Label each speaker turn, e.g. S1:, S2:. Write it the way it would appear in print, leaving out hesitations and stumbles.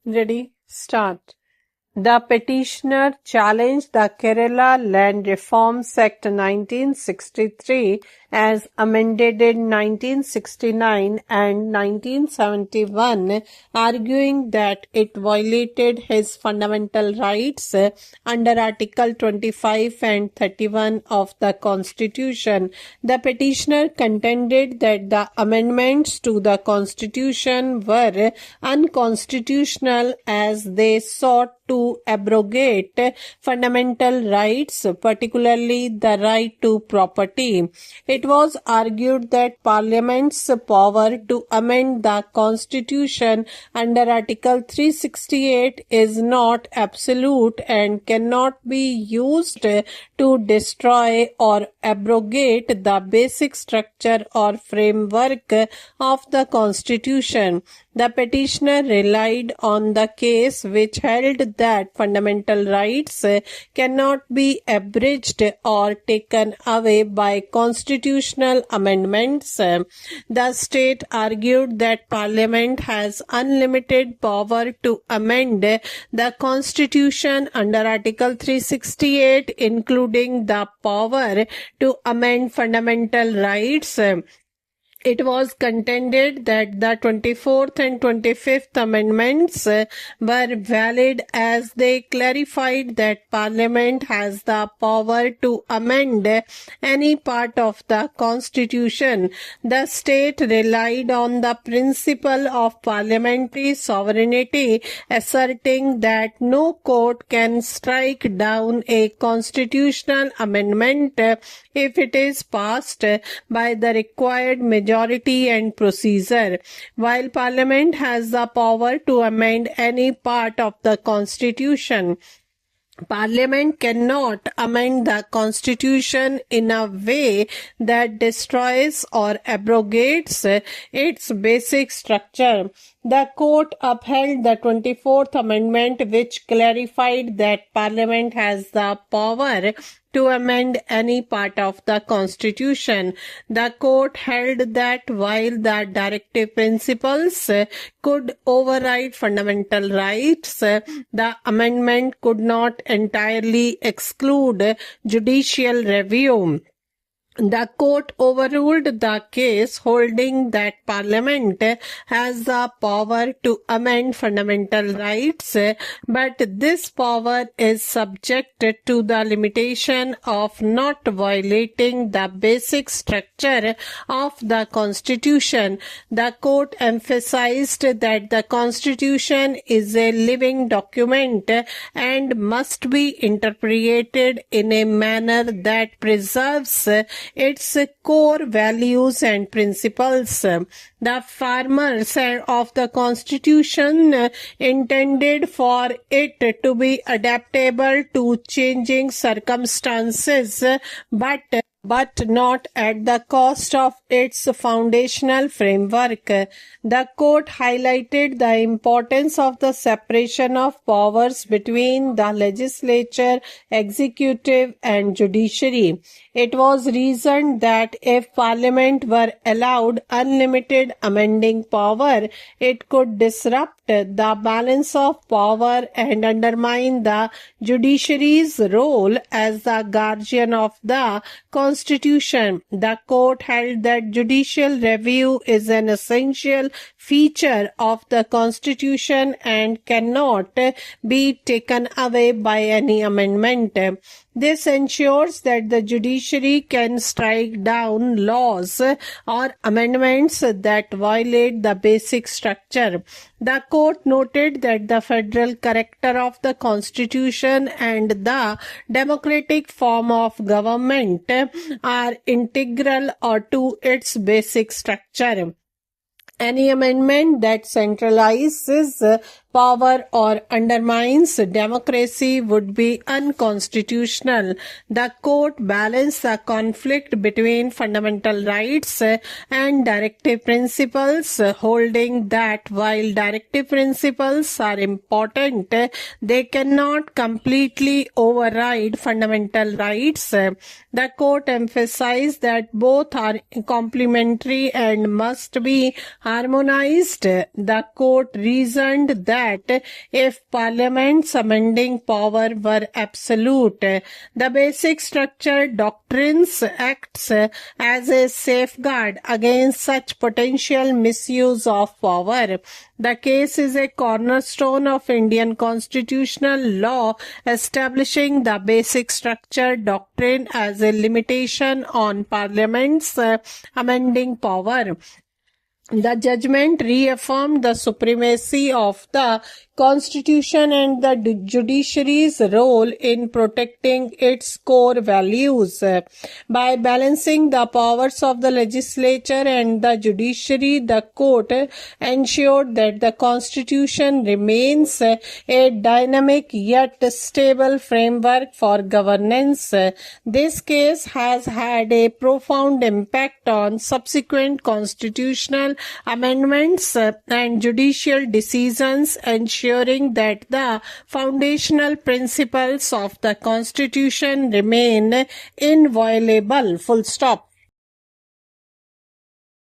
S1: Ready? Start. The petitioner challenged the Kerala Land Reforms Act 1963 as amended in 1969 and 1971, arguing that it violated his fundamental rights under Article 25 and 31 of the Constitution. The petitioner contended that the amendments to the Constitution were unconstitutional as they sought to abrogate fundamental rights, particularly the right to property. It was argued that Parliament's power to amend the Constitution under Article 368 is not absolute and cannot be used to destroy or abrogate the basic structure or framework of the Constitution. The petitioner relied on the case which held that fundamental rights cannot be abridged or taken away by constitutional amendments. The state argued that Parliament has unlimited power to amend the Constitution under Article 368, including the power to amend fundamental rights. It was contended that the 24th and 25th Amendments were valid as they clarified that Parliament has the power to amend any part of the Constitution. The state relied on the principle of parliamentary sovereignty, asserting that no court can strike down a constitutional amendment if it is passed by the required majority and procedure. While Parliament has the power to amend any part of the Constitution, Parliament cannot amend the Constitution in a way that destroys or abrogates its basic structure. The court upheld the 24th Amendment, which clarified that Parliament has the power to amend any part of the Constitution. The court held that while the directive principles could override fundamental rights, the amendment could not entirely exclude judicial review. The court overruled the case, holding that Parliament has the power to amend fundamental rights, but this power is subject to the limitation of not violating the basic structure of the Constitution. The court emphasized that the Constitution is a living document and must be interpreted in a manner that preserves its core values and principles. The farmers of the Constitution intended for it to be adaptable to changing circumstances, but not at the cost of its foundational framework. The court highlighted the importance of the separation of powers between the legislature, executive, and judiciary. It was reasoned that if Parliament were allowed unlimited amending power, it could disrupt the balance of power and undermine the judiciary's role as the guardian of the Constitution. The court held that judicial review is an essential feature of the Constitution and cannot be taken away by any amendment. This ensures that the judiciary can strike down laws or amendments that violate the basic structure. The court noted that the federal character of the Constitution and the democratic form of government are integral to its basic structure. Any amendment that centralizes power or undermines democracy would be unconstitutional. The court balanced the conflict between fundamental rights and directive principles, holding that while directive principles are important, they cannot completely override fundamental rights. The court emphasized that both are complementary and must be harmonized. The court reasoned that that if Parliament's amending power were absolute, the basic structure doctrines acts as a safeguard against such potential misuse of power. The case is a cornerstone of Indian constitutional law establishing the basic structure doctrine as a limitation on Parliament's amending power. The judgment reaffirmed the supremacy of the Constitution and the judiciary's role in protecting its core values. By balancing the powers of the legislature and the judiciary, the court ensured that the Constitution remains a dynamic yet stable framework for governance. This case has had a profound impact on subsequent constitutional amendments and judicial decisions, ensuring that the foundational principles of the Constitution remain inviolable. Full stop.